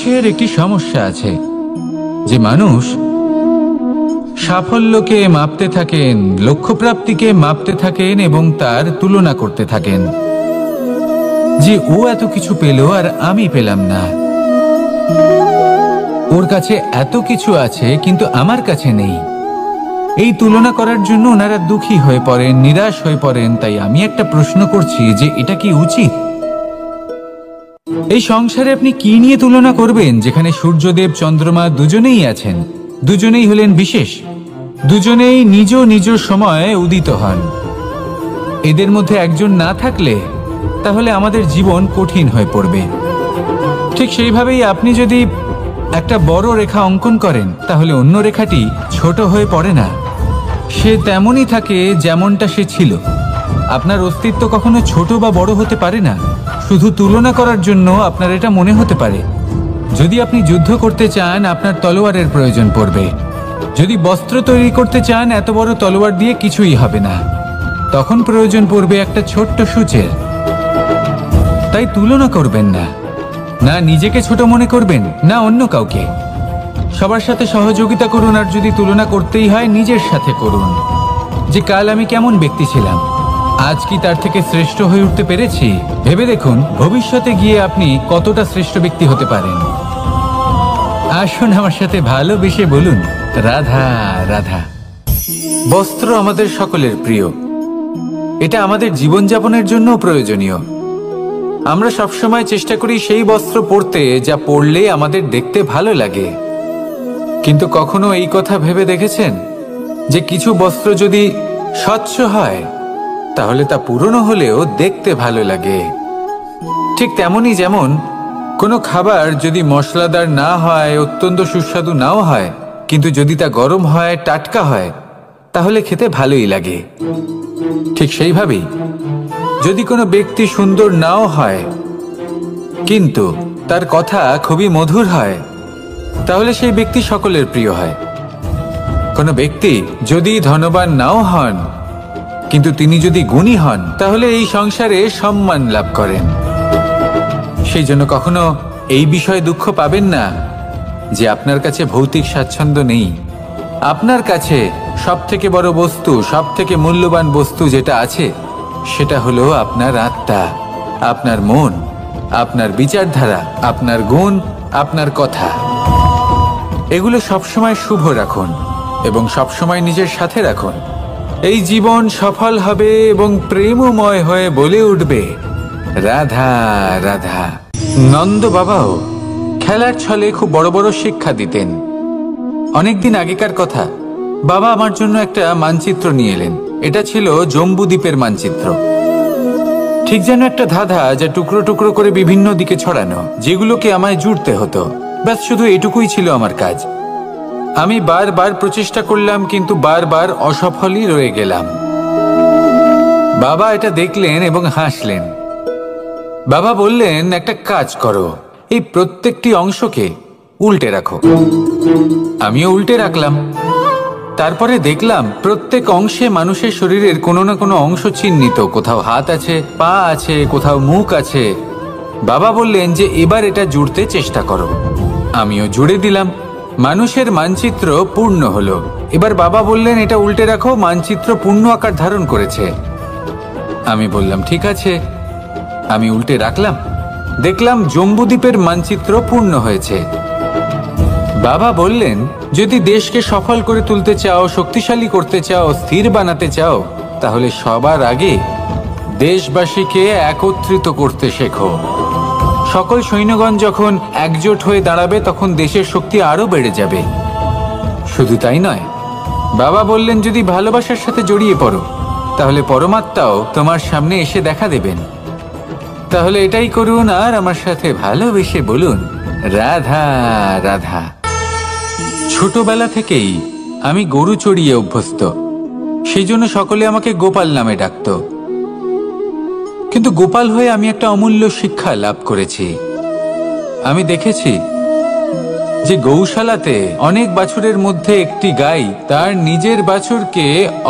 মানুষের একটি সমস্যা আছে যে মানুষ সাফল্যকে মাপতে থাকেন, লক্ষ্যপ্রাপ্তিকে মাপতে থাকেন এবং তার তুলনা করতে থাকেন যে ও এত কিছু পেল আর আমি পেলাম না, ওর কাছে এত কিছু আছে কিন্তু আমার কাছে নেই। এই তুলনা করার জন্য ওনারা দুঃখী হয়ে পড়েন, নিরাশ হয়ে পড়েন। তাই আমি একটা প্রশ্ন করছি যে এটা কি উচিত? এই সংসারে আপনি কি নিয়ে তুলনা করবেন, যেখানে সূর্যদেব চন্দ্রমা দুজনেই আছেন, দুজনেই হলেন বিশেষ, দুজনেই নিজ নিজ সময়ে উদিত হন। এদের মধ্যে একজন না থাকলে তাহলে আমাদের জীবন কঠিন হয়ে পড়বে। ঠিক সেইভাবেই আপনি যদি একটা বড় রেখা অঙ্কন করেন তাহলে অন্য রেখাটি ছোট হয়ে পড়ে না, সে তেমনই থাকে যেমনটা সে ছিল। আপনার অস্তিত্ব কখনো ছোট বা বড় হতে পারে না। শুধু তুলনা করার জন্য আপনার এটা মনে হতে পারে। যদি আপনি যুদ্ধ করতে চান আপনার তলোয়ারের প্রয়োজন পড়বে। যদি বস্ত্র তৈরি করতে চান এত বড় তলোয়ার দিয়ে কিছুই হবে না, তখন প্রয়োজন পড়বে একটা ছোট্ট সূচের। তাই তুলনা করবেন না, না নিজেকে ছোট মনে করবেন না অন্য কাউকে। সবার সাথে সহযোগিতা করুন, আর যদি তুলনা করতেই হয় নিজের সাথে করুন যে কাল আমি কেমন ব্যক্তি ছিলাম, আজ কি তার থেকে শ্রেষ্ঠ হয়ে উঠতে পেরেছি। ভেবে দেখুন ভবিষ্যতে গিয়ে আপনি কতটা শ্রেষ্ঠ ব্যক্তি হতে পারেন। আসুন আমার সাথে ভালোবেসে বলুন রাধা রাধা। বস্ত্র আমাদের সকলের প্রিয়, এটা আমাদের জীবনযাপনের জন্য প্রয়োজনীয়। আমরা সবসময় চেষ্টা করি সেই বস্ত্র পরতে যা পরলে আমাদের দেখতে ভালো লাগে। কিন্তু কখনো এই কথা ভেবে দেখেছেন যে কিছু বস্ত্র যদি স্বচ্ছ হয় তাহলে তা পুরনো হলেও দেখতে ভালো লাগে? ঠিক তেমনি যেমন কোনো খাবার যদি মশলাদার না হয়, অত্যন্ত সুস্বাদু নাও হয়, কিন্তু যদি তা গরম হয়, টাটকা হয়, তাহলে খেতে ভালোই লাগে। ঠিক সেইভাবেই যদি কোনো ব্যক্তি সুন্দর নাও হয় কিন্তু তার কথা খুবই মধুর হয়, তাহলে সেই ব্যক্তি সকলের প্রিয় হয়। কোনো ব্যক্তি যদি ধনবান নাও হন কিন্তু তিনি যদি গুণী হন, তাহলে এই সংসারে সম্মান লাভ করেন। সেই জন্য কখনো এই বিষয়ে দুঃখ পাবেন না যে আপনার কাছে ভৌতিক স্বাচ্ছন্দ্য নেই। আপনার কাছে সব থেকে বড় বস্তু, সব থেকে মূল্যবান বস্তু যেটা আছে সেটা হলো আপনার আত্মা, আপনার মন, আপনার বিচারধারা, আপনার গুণ, আপনার কথা। এগুলো সবসময় শুভ রাখুন এবং সবসময় নিজের সাথে রাখুন। এই জীবন সফল হবে এবং প্রেমময় হয়ে বলে উঠবে রাধা রাধা। নন্দ বাবাও খেলার ছলে খুব বড় বড় শিক্ষা দিতেন। অনেকদিন আগেকার কথা, বাবা আমার জন্য একটা মানচিত্র নিয়ে এলেন। এটা ছিল জম্বুদ্বীপের মানচিত্র, ঠিক যেন একটা ধাঁধা যা টুকরো টুকরো করে বিভিন্ন দিকে ছড়ানো, যেগুলোকে আমায় জুড়তে হতো। ব্যাস শুধু এটুকুই ছিল আমার কাজ। আমি বারবার প্রচেষ্টা করলাম কিন্তু বারবার অসফলই রয়ে গেলাম। বাবা এটা দেখলেন এবং হাসলেন। বাবা বললেন, একটা কাজ করো, এই প্রত্যেকটি অংশকে উল্টে রাখো। আমিও উল্টে রাখলাম। তারপরে দেখলাম প্রত্যেক অংশে মানুষের শরীরের কোনো না কোনো অংশ চিহ্নিত। কোথাও হাত আছে, পা আছে, কোথাও মুখ আছে। বাবা বললেন যে এবার এটা জুড়তে চেষ্টা করো। আমিও জুড়ে দিলাম। মানুষের মানচিত্র পূর্ণ হলো। এবার বাবা বললেন এটা উল্টে রাখো, মানচিত্র পূর্ণ আকার ধারণ করেছে। আমি বললাম ঠিক আছে। আমি উল্টে রাখলাম, দেখলাম জম্বুদ্বীপের মানচিত্র পূর্ণ হয়েছে। বাবা বললেন যদি দেশকে সফল করে তুলতে চাও, শক্তিশালী করতে চাও, স্থির বানাতে চাও, তাহলে সবার আগে দেশবাসীকে একত্রিত করতে শেখো। সকল সৈন্যগণ যখন একজোট হয়ে দাঁড়াবে তখন দেশের শক্তি আরো বেড়ে যাবে। শুধু তাই নয়, বাবা বললেন যদি ভালোবাসার সাথে জড়িয়ে পড়ো তাহলে পরমাত্মাও তোমার সামনে এসে দেখা দেবেন। তাহলে এটাই করুন আর আমার সাথে ভালোবেসে বলুন রাধা রাধা। ছোটবেলা থেকেই আমি গরু চড়িয়ে অভ্যস্ত, সেই জন্য সকলে আমাকে গোপাল নামে ডাকত। কিন্তু গোপাল হয়ে আমি একটা অমূল্য শিক্ষা লাভ করেছি। আমি দেখেছি যে গৌশালাতে অনেক বাছুরের মধ্যে একটি গাই তার নিজের বাছুরকে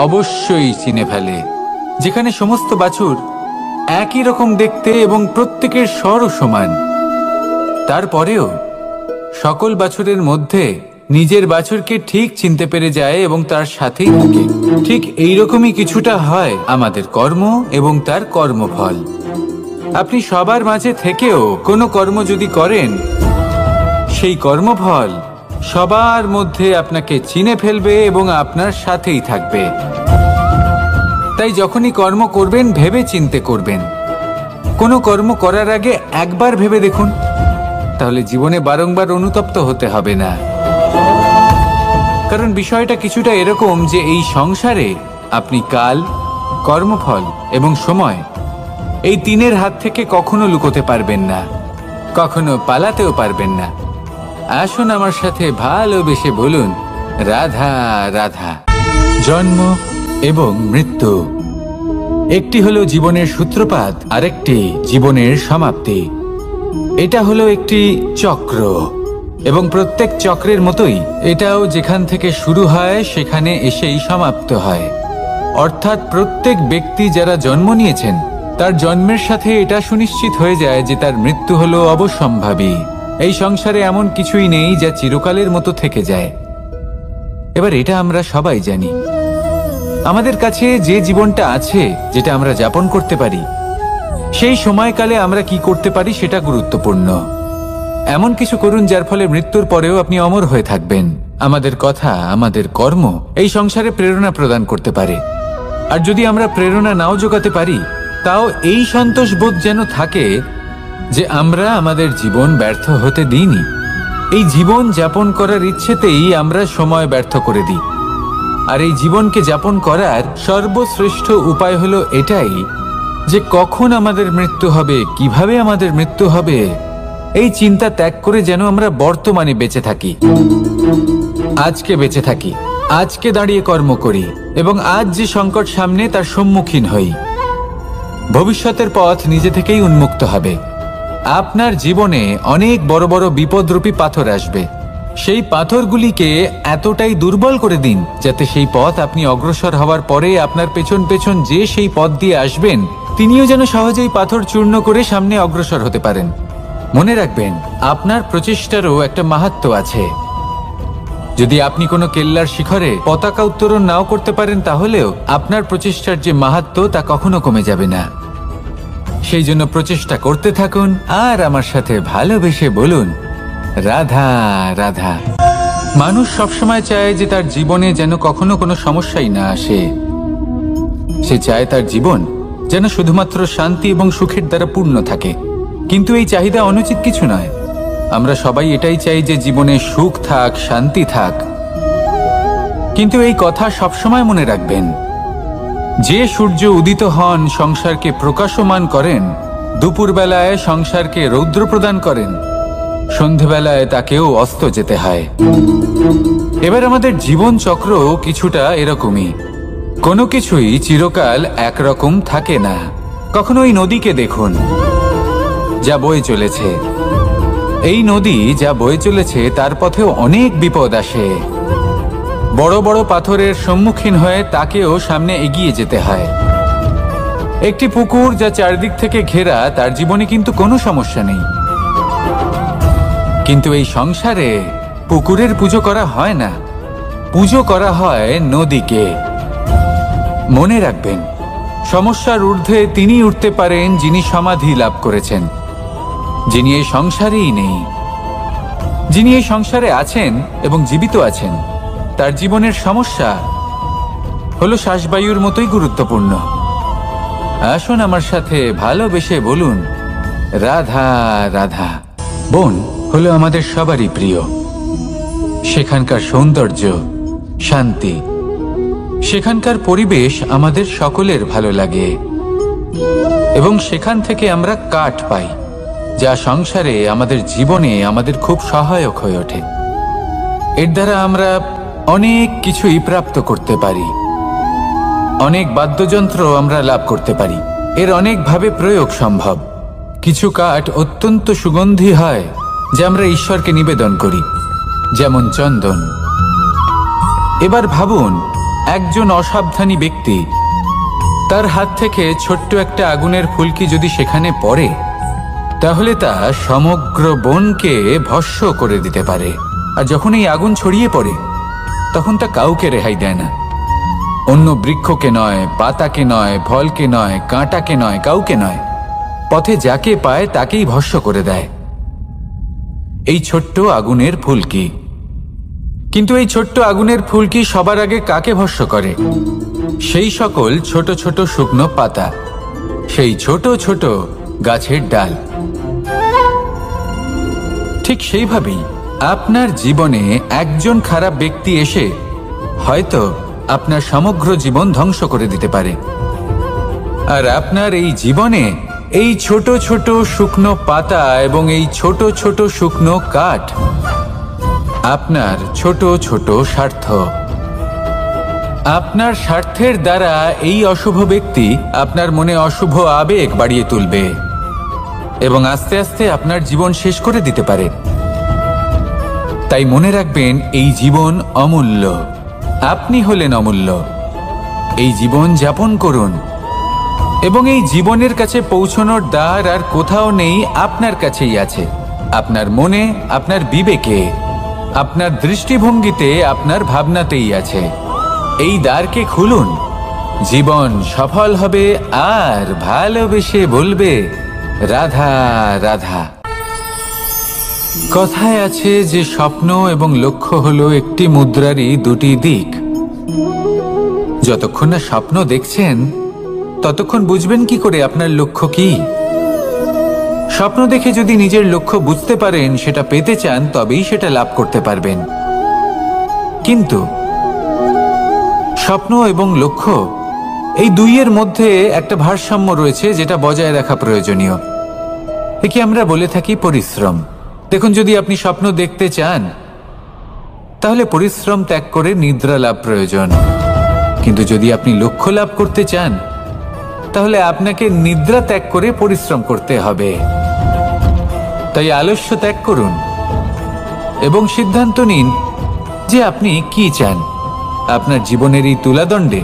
অবশ্যই চিনে ফেলে। যেখানে সমস্ত বাছুর একই রকম দেখতে এবং প্রত্যেকের স্বরও সমান, তারপরেও সকল বাছুরের মধ্যে নিজের বাছুরকে ঠিক চিনতে পেরে যায় এবং তার সাথেই থাকে। ঠিক এইরকমই কিছুটা হয় আমাদের কর্ম এবং তার কর্মফল। আপনি সবার মাঝে থেকেও কোনো কর্ম যদি করেন, সেই কর্মফল সবার মধ্যে আপনাকে চিনে ফেলবে এবং আপনার সাথেই থাকবে। তাই যখনই কর্ম করবেন ভেবে চিন্তে করবেন। কোনো কর্ম করার আগে একবার ভেবে দেখুন, তাহলে জীবনে বারংবার অনুতপ্ত হতে হবে না। কারণ বিষয়টা কিছুটা এরকম যে এই সংসারে আপনি কাল, কর্মফল এবং সময়, এই তিনের হাত থেকে কখনো লুকোতে পারবেন না, কখনো পালাতেও পারবেন না। আসুন আমার সাথে ভালোবেসে বলুন, রাধা রাধা। জন্ম এবং মৃত্যু, একটি হলো জীবনের সূত্রপাত, আরেকটি জীবনের সমাপ্তি। এটা হলো একটি চক্র এবং প্রত্যেক চক্রের মতোই এটাও যেখান থেকে শুরু হয় সেখানে এসেই সমাপ্ত হয়। অর্থাৎ প্রত্যেক ব্যক্তি যারা জন্ম নিয়েছেন তার জন্মের সাথে এটা সুনিশ্চিত হয়ে যায় যে তার মৃত্যু হলো অবশ্যম্ভাবী। এই সংসারে এমন কিছুই নেই যা চিরকালের মতো থেকে যায়। এবার এটা আমরা সবাই জানি। আমাদের কাছে যে জীবনটা আছে, যেটা আমরা যাপন করতে পারি, সেই সময়কালে আমরা কি করতে পারি সেটা গুরুত্বপূর্ণ। এমন কিছু করুন যার ফলে মৃত্যুর পরেও আপনি অমর হয়ে থাকবেন। আমাদের কথা, আমাদের কর্ম এই সংসারে প্রেরণা প্রদান করতে পারে। আর যদি আমরা প্রেরণা নাও জোগাতে পারি, তাও এই সন্তোষ বোধ যেন থাকে যে আমরা আমাদের জীবন ব্যর্থ হতে দিইনি। এই জীবন যাপন করার ইচ্ছেতেই আমরা সময় ব্যর্থ করে দিই। আর এই জীবনকে যাপন করার সর্বশ্রেষ্ঠ উপায় হলো এটাই যে কখন আমাদের মৃত্যু হবে, কিভাবে আমাদের মৃত্যু হবে, এই চিন্তা ত্যাগ করে যেন আমরা বর্তমানে বেঁচে থাকি, আজকে বেঁচে থাকি, আজকে দাঁড়িয়ে কর্ম করি এবং আজ যে সংকট সামনে তার সম্মুখীন হই। ভবিষ্যতের পথ নিজে থেকেই উন্মুক্ত হবে। আপনার জীবনে অনেক বড় বড় বিপদরূপী পাথর আসবে। সেই পাথরগুলিকে এতটাই দুর্বল করে দিন যাতে সেই পথ আপনি অগ্রসর হওয়ার পরে আপনার পেছন পেছন যে সেই পথ দিয়ে আসবেন তিনিও যেন সহজেই পাথর চূর্ণ করে সামনে অগ্রসর হতে পারেন। মনে রাখবেন, আপনার প্রচেষ্টারও একটা মাহাত্ম্য আছে। যদি আপনি কোনো কেল্লার শিখরে পতাকা উত্তোলন নাও করতে পারেন, তাহলেও আপনার প্রচেষ্টার যে মাহাত্ম্য তা কখনো কমে যাবে না। সেই জন্য প্রচেষ্টা করতে থাকুন আর আমার সাথে ভালোবেসে বলুন, রাধা রাধা। মানুষ সবসময় চায় যে তার জীবনে যেন কখনো কোনো সমস্যাই না আসে। সে চায় তার জীবন যেন শুধুমাত্র শান্তি এবং সুখের দ্বারা পূর্ণ থাকে। কিন্তু এই চাহিদা অনুচিত কিছু নয়। আমরা সবাই এটাই চাই যে জীবনে সুখ থাক, শান্তি থাক। কিন্তু এই কথা সবসময় মনে রাখবেন, যে সূর্য উদিত হন সংসারকে প্রকাশমান করেন, দুপুরবেলায় সংসারকে রৌদ্র প্রদান করেন, সন্ধেবেলায় তাকেও অস্ত যেতে হয়। এবার আমাদের জীবন চক্র কিছুটা এরকমই। কোনো কিছুই চিরকাল একরকম থাকে না। কখনো এই নদীকে দেখুন যা বয়ে চলেছে। এই নদী যা বয়ে চলেছে তার পথেও অনেক বিপদ আসে। বড় বড় পাথরের সম্মুখীন হয়ে তাকেও সামনে এগিয়ে যেতে হয়। একটি পুকুর যা চারদিক থেকে ঘেরা, তার জীবনে কিন্তু কোনো সমস্যা নেই। কিন্তু এই সংসারে পুকুরের পুজো করা হয় না, পুজো করা হয় নদীকে। মনে রাখবেন, সমস্যার ঊর্ধ্বে তিনি উঠতে পারেন যিনি সমাধি লাভ করেছেন, যিনি এই সংসারেই নেই। যিনি এই সংসারে আছেন এবং জীবিত আছেন, তার জীবনের সমস্যা হলো শ্বাসবায়ুর মতোই গুরুত্বপূর্ণ। আসুন আমার সাথে ভালোবেসে বলুন, রাধা রাধা। বন হলো আমাদের সবারই প্রিয়। সেখানকার সৌন্দর্য, শান্তি, সেখানকার পরিবেশ আমাদের সকলের ভালো লাগে এবং সেখান থেকে আমরা কাঠ পাই, যা সংসারে আমাদের জীবনে আমাদের খুব সহায়ক হয়ে ওঠে। এর দ্বারা আমরা অনেক কিছুই প্রাপ্ত করতে পারি। অনেক বাদ্যযন্ত্র আমরা লাভ করতে পারি। এর অনেকভাবে প্রয়োগ সম্ভব। কিছু কাঠ অত্যন্ত সুগন্ধি হয় যা আমরা ঈশ্বরকে নিবেদন করি, যেমন চন্দন। এবার ভাবুন, একজন অসাবধানী ব্যক্তি, তার হাত থেকে ছোট্ট একটা আগুনের ফুলকি যদি সেখানে পড়ে, তাহলে তা সমগ্র বনকে ভস্ম করে দিতে পারে। আর যখন এই আগুন ছড়িয়ে পড়ে তখন তা কাউকে রেহাই দেয় না। অন্য বৃক্ষকে নয়, পাতাকে নয়, ফলকে নয়, কাঁটাকে নয়, কাউকে নয়, পথে যাকে পায় তাকেই ভস্ম করে দেয়। এই ছোট্ট আগুনের ফুলকি। কিন্তু এই ছোট্ট আগুনের ফুলকি সবার আগে কাকে ভস্ম করে? সেই সকল ছোট ছোট শুকনো পাতা, সেই ছোট ছোট গাছের ডাল। ঠিক সেইভাবেই আপনার জীবনে একজন খারাপ ব্যক্তি এসে হয়তো আপনার সমগ্র জীবন ধ্বংস করে দিতে পারে। আর আপনার এই জীবনে এই ছোট ছোট শুকনো পাতা এবং এই ছোট ছোট শুকনো কাঠ আপনার ছোট ছোট স্বার্থ। আপনার স্বার্থের দ্বারা এই অশুভ ব্যক্তি আপনার মনে অশুভ আবেগ বাড়িয়ে তুলবে এবং আস্তে আস্তে আপনার জীবন শেষ করে দিতে পারে। তাই মনে রাখবেন, এই জীবন অমূল্য। আপনি হলেন অমূল্য। এই জীবন যাপন করুন এবং এই জীবনের কাছে পৌঁছানোর দ্বার আর কোথাও নেই, আপনার কাছেই আছে। আপনার মনে, আপনার বিবেকে, আপনার দৃষ্টিভঙ্গিতে, আপনার ভাবনাতেই আছে। এই দ্বারকে খুলুন। জীবন সফল হবে আর ভালোবেসে বলবে, রাধা রাধা। কথায় আছে যে স্বপ্ন এবং লক্ষ্য হলো একটি মুদ্রারই দুটি দিক। যতক্ষণ না স্বপ্ন দেখছেন ততক্ষণ বুঝবেন কি করে আপনার লক্ষ্য কি। স্বপ্ন দেখে যদি নিজের লক্ষ্য বুঝতে পারেন, সেটা পেতে চান, তবেই সেটা লাভ করতে পারবেন। কিন্তু স্বপ্ন এবং লক্ষ্য এই দুইয়ের মধ্যে একটা ভারসাম্য রয়েছে, যেটা বজায় রাখা প্রয়োজনীয়। একে আমরা বলে থাকি পরিশ্রম। দেখুন, যদি আপনি স্বপ্ন দেখতে চান তাহলে পরিশ্রম ত্যাগ করে নিদ্রা লাভ প্রয়োজন। কিন্তু যদি আপনি লক্ষ্য লাভ করতে চান তাহলে আপনাকে নিদ্রা ত্যাগ করে পরিশ্রম করতে হবে। তাই আলস্য ত্যাগ করুন এবং সিদ্ধান্ত নিন যে আপনি কি চান। আপনার জীবনের এই তুলাদণ্ডে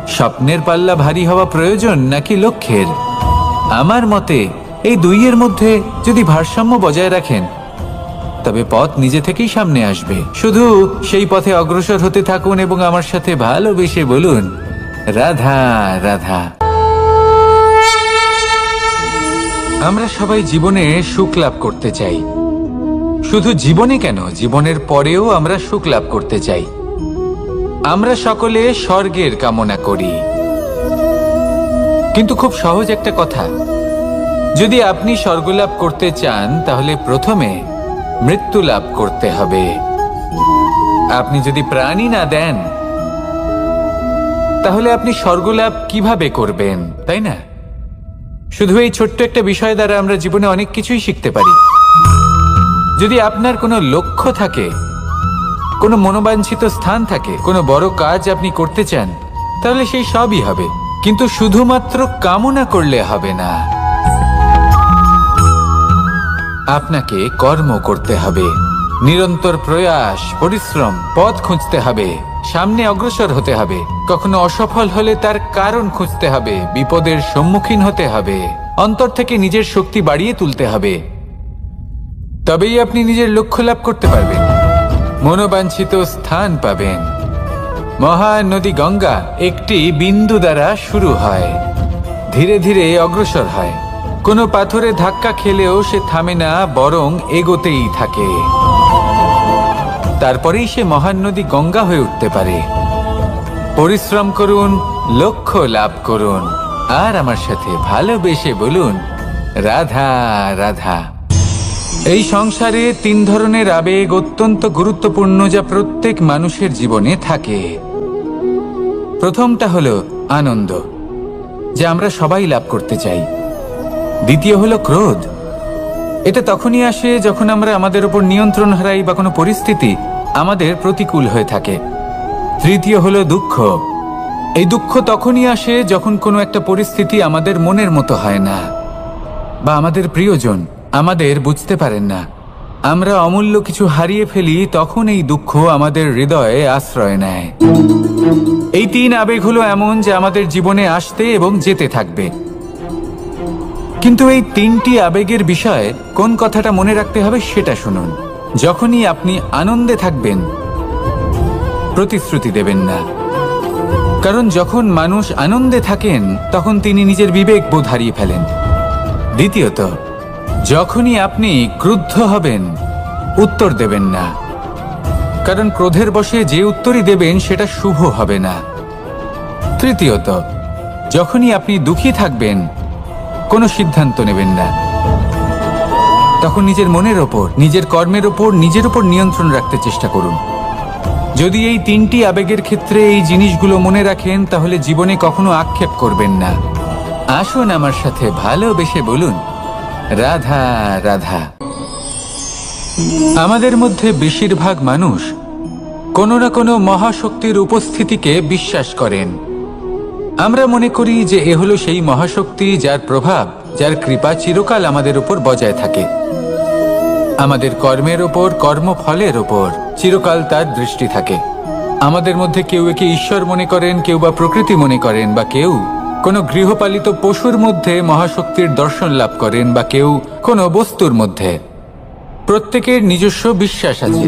স্বপ্নের পাল্লা ভারী হওয়া প্রয়োজন নাকি লক্ষ্যের? আমার মতে এই দুইয়ের মধ্যে যদি ভারসাম্য বজায় রাখেন তবে পথ নিজে থেকেই সামনে আসবে। শুধু সেই পথে অগ্রসর হতে থাকুন এবং আমার সাথে ভালোবেসে বলুন, রাধা রাধা। আমরা সবাই জীবনে সুখ লাভ করতে চাই। শুধু জীবনে কেন, জীবনের পরেও আমরা সুখ লাভ করতে চাই। আমরা সকলে স্বর্গের কামনা করি। কিন্তু খুব সহজ একটা কথা, যদি আপনি স্বর্গ লাভ করতে চান তাহলে প্রথমে মৃত্যু লাভ করতে হবে। আপনি যদি প্রাণই না দেন তাহলে আপনি স্বর্গ লাভ কিভাবে করবেন, তাই না? শুধু এই ছোট্ট একটা বিষয় দ্বারা আমরা জীবনে অনেক কিছুই শিখতে পারি। যদি আপনার কোনো লক্ষ্য থাকে, কোনো মনোবাঞ্ছিত স্থান থাকে, কোনো বড় কাজ আপনি করতে চান, তাহলে সেই সবই হবে। কিন্তু শুধুমাত্র কামনা করলে হবে না, আপনাকে কর্ম করতে হবে। নিরন্তর প্রয়াস, পরিশ্রম, পথ খুঁজতে হবে, সামনে অগ্রসর হতে হবে। কখনো অসফল হলে তার কারণ খুঁজতে হবে, বিপদের সম্মুখীন হতে হবে, অন্তর থেকে নিজের শক্তি বাড়িয়ে তুলতে হবে। তবেই আপনি নিজের লক্ষ্য লাভ করতে পারবেন, মনোবাঞ্ছিত স্থান পাবেন। মহান নদী গঙ্গা একটি বিন্দু দ্বারা শুরু হয়, ধীরে ধীরে অগ্রসর হয়। কোনো পাথরে ধাক্কা খেলেও সে থামে না, বরং এগোতেই থাকে। তারপরেই সে মহান নদী গঙ্গা হয়ে উঠতে পারে। পরিশ্রম করুন, লক্ষ্য লাভ করুন, আর আমার সাথে ভালোবেসে বলুন, রাধা রাধা। এই সংসারে তিন ধরনের আবেগ অত্যন্ত গুরুত্বপূর্ণ, যা প্রত্যেক মানুষের জীবনে থাকে। প্রথমটা হলো আনন্দ, যা আমরা সবাই লাভ করতে চাই। দ্বিতীয় হলো ক্রোধ। এটা তখনই আসে যখন আমরা আমাদের উপর নিয়ন্ত্রণ হারাই বা কোনো পরিস্থিতি আমাদের প্রতিকূল হয়ে থাকে। তৃতীয় হলো দুঃখ। এই দুঃখ তখনই আসে যখন কোনো একটা পরিস্থিতি আমাদের মনের মতো হয় না, বা আমাদের প্রিয়জন আমাদের বুঝতে পারেন না। আমরা অমূল্য কিছু হারিয়ে ফেলি, তখন এই দুঃখ আমাদের হৃদয়ে আশ্রয় নেয়। এই তিন আবেগ হলো এমন যে আমাদের জীবনে আসতে এবং যেতে থাকবে। কিন্তু এই তিনটি আবেগের বিষয়ে কোন কথাটা মনে রাখতে হবে সেটা শুনুন। যখনই আপনি আনন্দে থাকবেন, প্রতিশ্রুতি দেবেন না, কারণ যখন মানুষ আনন্দে থাকেন তখন তিনি নিজের বিবেক বোধ হারিয়ে ফেলেন। দ্বিতীয়ত, যখনই আপনি ক্রুদ্ধ হবেন, উত্তর দেবেন না, কারণ ক্রোধের বশে যে উত্তরই দেবেন সেটা শুভ হবে না। তৃতীয়ত, যখনই আপনি দুঃখী থাকবেন, কোনো সিদ্ধান্ত নেবেন না, তখন নিজের মনের ওপর, নিজের কর্মের ওপর, নিজের ওপর নিয়ন্ত্রণ রাখতে চেষ্টা করুন। যদি এই তিনটি আবেগের ক্ষেত্রে এই জিনিসগুলো মনে রাখেন, তাহলে জীবনে কখনো আক্ষেপ করবেন না। আসুন আমার সাথে ভালোবেসে বলুন, রাধা রাধা। আমাদের মধ্যে বেশিরভাগ মানুষ কোনো না কোনো মহাশক্তির উপস্থিতিকে বিশ্বাস করেন। আমরা মনে করি যে এ হলো সেই মহাশক্তি যার প্রভাব, যার কৃপা চিরকাল আমাদের উপর বজায় থাকে। আমাদের কর্মের ওপর, কর্মফলের ওপর চিরকাল তার দৃষ্টি থাকে। আমাদের মধ্যে কেউ একে ঈশ্বর মনে করেন, কেউ বা প্রকৃতি মনে করেন, বা কেউ কোনো গৃহপালিত পশুর মধ্যে মহাশক্তির দর্শন লাভ করেন, বা কেউ কোনো বস্তুর মধ্যে। প্রত্যেকের নিজস্ব বিশ্বাস আছে,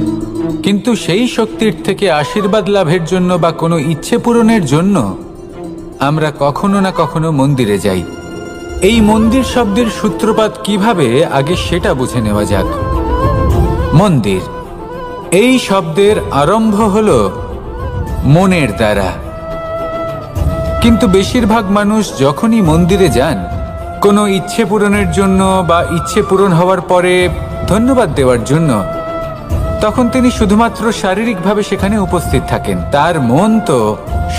কিন্তু সেই শক্তির থেকে আশীর্বাদ লাভের জন্য বা কোনো ইচ্ছে পূরণের জন্য আমরা কখনো না কখনো মন্দিরে যাই। এই মন্দির শব্দের সূত্রপাত কিভাবে, আগে সেটা বুঝে নেওয়া যাক। মন্দির এই শব্দের আরম্ভ হলো মনের দ্বারা, কিন্তু বেশিরভাগ মানুষ যখনই মন্দিরে যান কোনো ইচ্ছে পূরণের জন্য বা ইচ্ছে পূরণ হওয়ার পরে ধন্যবাদ দেওয়ার জন্য, তখন তিনি শুধুমাত্র শারীরিকভাবে সেখানে উপস্থিত থাকেন। তার মন তো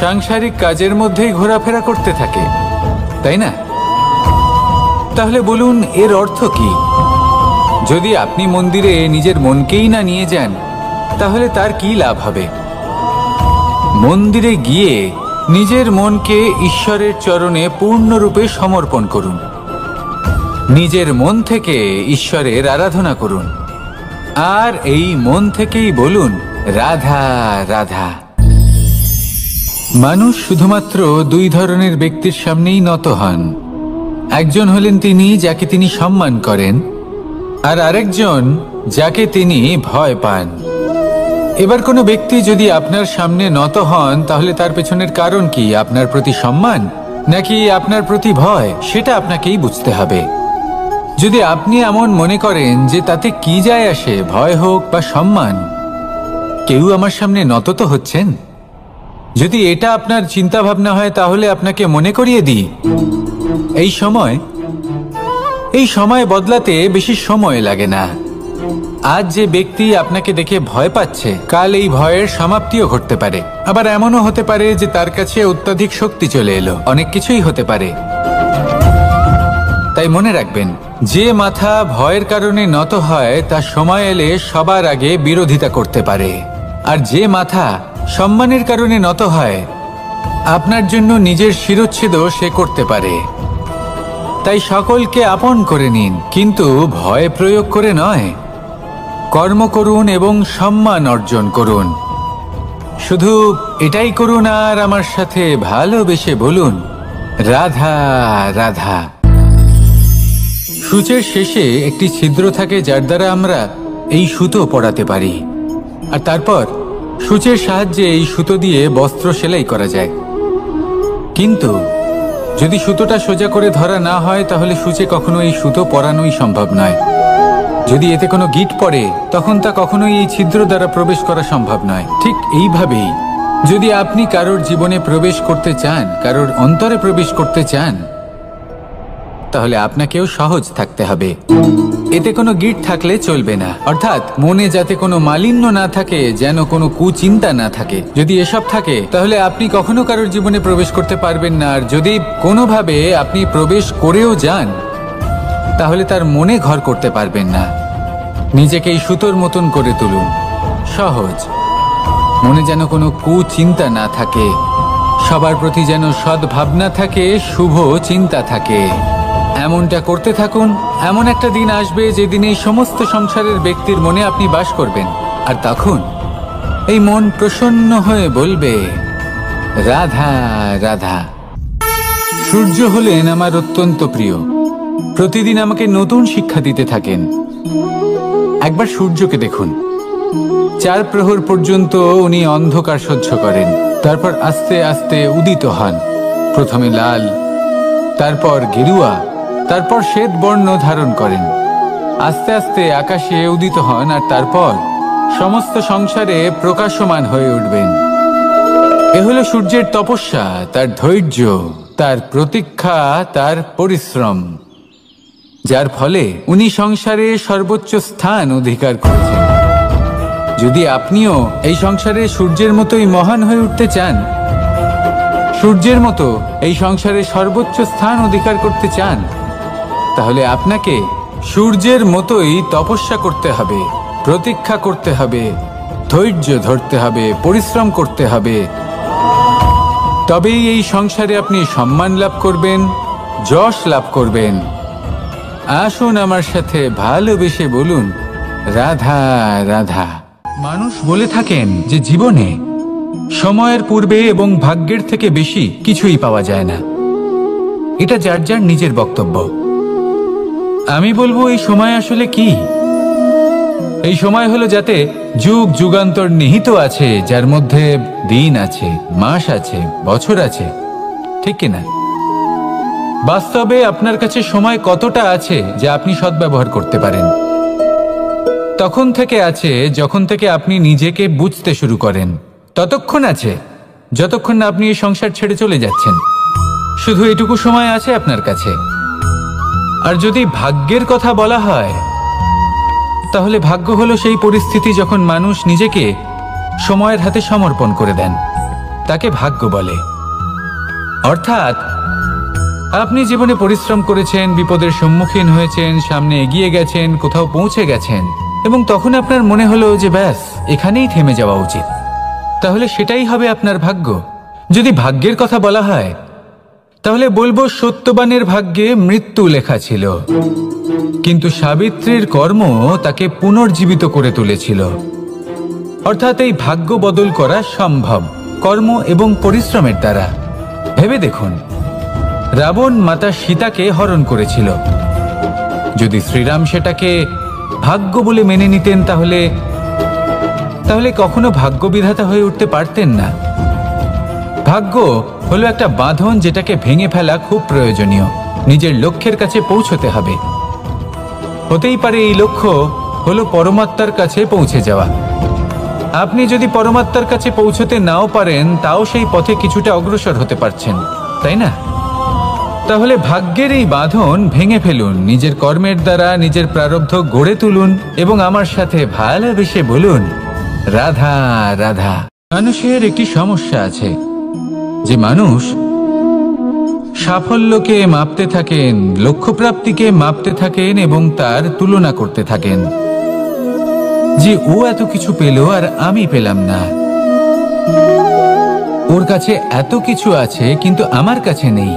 সাংসারিক কাজের মধ্যেই ঘোরাফেরা করতে থাকে, তাই না? তাহলে বলুন, এর অর্থ কি? যদি আপনি মন্দিরে নিজের মনকেই না নিয়ে যান, তাহলে তার কি লাভ হবে? মন্দিরে গিয়ে নিজের মনকে ঈশ্বরের চরণে পূর্ণরূপে সমর্পণ করুন। নিজের মন থেকে ঈশ্বরের আরাধনা করুন, আর এই মন থেকেই বলুন, রাধা রাধা। মানুষ শুধুমাত্র দুই ধরনের ব্যক্তির সামনেই নত হন। একজন হলেন তিনি যাকে তিনি সম্মান করেন, আর আরেকজন যাকে তিনি ভয় পান। এবার কোনো ব্যক্তি যদি আপনার সামনে নত হন, তাহলে তার পেছনের কারণ কি? আপনার প্রতি সম্মান নাকি আপনার প্রতি ভয়? সেটা আপনাকেই বুঝতে হবে। যদি আপনি এমন মনে করেন যে তাতে কি যায় আসে, ভয় হোক বা সম্মান, কেউ আমার সামনে নত তো হচ্ছেন, যদি এটা আপনার চিন্তা ভাবনা হয়, তাহলে আপনাকে মনে করিয়ে দিই, এই সময় বদলাতে বেশি সময় লাগে না। আজ যে ব্যক্তি আপনাকে দেখে ভয় পাচ্ছে, কাল এই ভয়ের সমাপ্তিও ঘটতে পারে। আবার এমনও হতে পারে যে তার কাছে অত্যধিক শক্তি চলে এলো। অনেক কিছুই হতে পারে। তাই মনে রাখবেন, যে মাথা ভয়ের কারণে নত হয় তা সময় এলে সবার আগে বিরোধিতা করতে পারে, আর যে মাথা সম্মানের কারণে নত হয় আপনার জন্য নিজের শিরচ্ছেদও সে করতে পারে। তাই সকলকে আপন করে নিন, কিন্তু ভয় প্রয়োগ করে নয়। কর্ম করুন এবং সম্মান অর্জন করুন। শুধু এটাই করুন, আর আমার সাথে ভালোবেসে বলুন, রাধা রাধা। সূচের শেষে একটি ছিদ্র থাকে, যার দ্বারা আমরা এই সুতো পরাতে পারি, আর তারপর সূচের সাহায্যে এই সুতো দিয়ে বস্ত্র সেলাই করা যায়। কিন্তু যদি সুতোটা সোজা করে ধরা না হয়, তাহলে সূচে কখনো এই সুতো পরানোই সম্ভব নয়। যদি এতে কোনো গিঁট পড়ে, তখন তা কখনোই এই ছিদ্র দ্বারা প্রবেশ করা সম্ভব নয়। ঠিক এইভাবেই যদি আপনি কারোর জীবনে প্রবেশ করতে চান, কারোর অন্তরে প্রবেশ করতে চান, তাহলে আপনাকেও সহজ থাকতে হবে। এতে কোনো গিঁট থাকলে চলবে না, অর্থাৎ মনে যাতে কোনো মালিন্য না থাকে, যেন কোনো কুচিন্তা না থাকে। যদি এসব থাকে, তাহলে আপনি কখনো কারোর জীবনে প্রবেশ করতে পারবেন না। আর যদি কোনোভাবে আপনি প্রবেশ করেও যান, তাহলে তার মনে ঘর করতে পারবেন না। নিজেকে এই সুতোর মতন করে তুলুন, সহজ। মনে যেন কোনো কুচিন্তা না থাকে, সবার প্রতি যেন সদ্ভাবনা থাকে, শুভ চিন্তা থাকে। এমনটা করতে থাকুন। এমন একটা দিন আসবে যেদিন এই সমস্ত সংসারের ব্যক্তির মনে আপনি বাস করবেন, আর তখন এই মন প্রসন্ন হয়ে বলবে, রাধা রাধা। সূর্য হলেন আমার অত্যন্ত প্রিয়। প্রতিদিন আমাকে নতুন শিক্ষা দিতে থাকেন। একবার সূর্যকে দেখুন, 4 প্রহর পর্যন্ত উনি অন্ধকার সহ্য করেন, তারপর আস্তে আস্তে উদিত হন। প্রথমে লাল, তারপর গেরুয়া, তারপর শ্বেত বর্ণ ধারণ করেন। আস্তে আস্তে আকাশে উদিত হন আর তারপর সমস্ত সংসারে প্রকাশমান হয়ে উঠবেন। এ হলো সূর্যের তপস্যা, তার ধৈর্য, তার প্রতীক্ষা, তার পরিশ্রম, যার ফলে উনি সংসারে সর্বোচ্চ স্থান অধিকার করেছেন। যদি আপনিও এই সংসারে সূর্যের মতোই মহান হয়ে উঠতে চান, সূর্যের মতো এই সংসারে সর্বোচ্চ স্থান অধিকার করতে চান, তাহলে আপনাকে সূর্যের মতোই তপস্যা করতে হবে, প্রতীক্ষা করতে হবে, ধৈর্য ধরতে হবে, পরিশ্রম করতে হবে। তবেই এই সংসারে আপনি সম্মান লাভ করবেন, যশ লাভ করবেন। আসুন আমার সাথে ভালোবেসে বলুন, রাধা রাধা। মানুষ বলে থাকেন যে জীবনে সময়ের পূর্বে এবং ভাগ্যের থেকে বেশি কিছুই পাওয়া যায় না। এটা যার যার নিজের বক্তব্য। আমি বলবো এই সময় আসলে কি? এই সময় হলো যাতে যুগ যুগান্তর নিহিত আছে, যার মধ্যে দিন আছে, মাস আছে, বছর আছে, ঠিক কিনা? বাস্তবে আপনার কাছে সময় কতটা আছে যা আপনি সদ্ব্যবহার করতে পারেন? তখন থেকে আছে যখন থেকে আপনি নিজেকে বুঝতে শুরু করেন। ততক্ষণ আছে যতক্ষণ না আপনি এই সংসার ছেড়ে চলে যাচ্ছেন। শুধু এটুকু সময় আছে আপনার কাছে। আর যদি ভাগ্যের কথা বলা হয়, তাহলে ভাগ্য হলো সেই পরিস্থিতি যখন মানুষ নিজেকে সময়ের হাতে সমর্পণ করে দেন, তাকে ভাগ্য বলে। অর্থাৎ আপনি জীবনে পরিশ্রম করেছেন, বিপদের সম্মুখীন হয়েছেন, সামনে এগিয়ে গেছেন, কোথাও পৌঁছে গেছেন, এবং তখন আপনার মনে হলো যে ব্যাস এখানেই থেমে যাওয়া উচিত। তাহলে সেটাই হবে আপনার ভাগ্য। যদি ভাগ্যের কথা বলা হয়, তাহলে বলবো সত্যবানের ভাগ্যে মৃত্যু লেখা ছিল, কিন্তু সাবিত্রীর কর্ম তাকে পুনর্জীবিত করে তুলেছিল। অর্থাৎ এই ভাগ্য বদল করা সম্ভব কর্ম এবং পরিশ্রমের দ্বারা। ভেবে দেখুন, রাবণ মাতা সীতাকে হরণ করেছিল। যদি শ্রীরাম সেটাকে ভাগ্য বলে মেনে নিতেন, তাহলে কখনো ভাগ্য বিধাতা হয়ে উঠতে পারতেন না। ভাগ্য হলো একটা বাঁধন যেটাকে ভেঙে ফেলা খুব প্রয়োজনীয়। নিজের লক্ষ্যের কাছে পৌঁছতে হবে। হতেই পারে এই লক্ষ্য হলো পরমাত্মার কাছে পৌঁছে যাওয়া। আপনি যদি পরমাত্মার কাছে পৌঁছতে নাও পারেন, তাও সেই পথে কিছুটা অগ্রসর হতে পারছেন, তাই না? তাহলে ভাগ্যের এই বাঁধন ভেঙে ফেলুন, নিজের কর্মের দ্বারা নিজের প্রারব্ধ গড়ে তুলুন এবং আমার সাথে ভালোবেসে বলুন, রাধা রাধা। মানুষের একটি সমস্যা আছে যে মানুষ সাফল্যকে মাপতে থাকেন, লক্ষ্যপ্রাপ্তিকে মাপতে থাকেন এবং তার তুলনা করতে থাকেন যে ও এত কিছু পেল আর আমি পেলাম না, ওর কাছে এত কিছু আছে কিন্তু আমার কাছে নেই।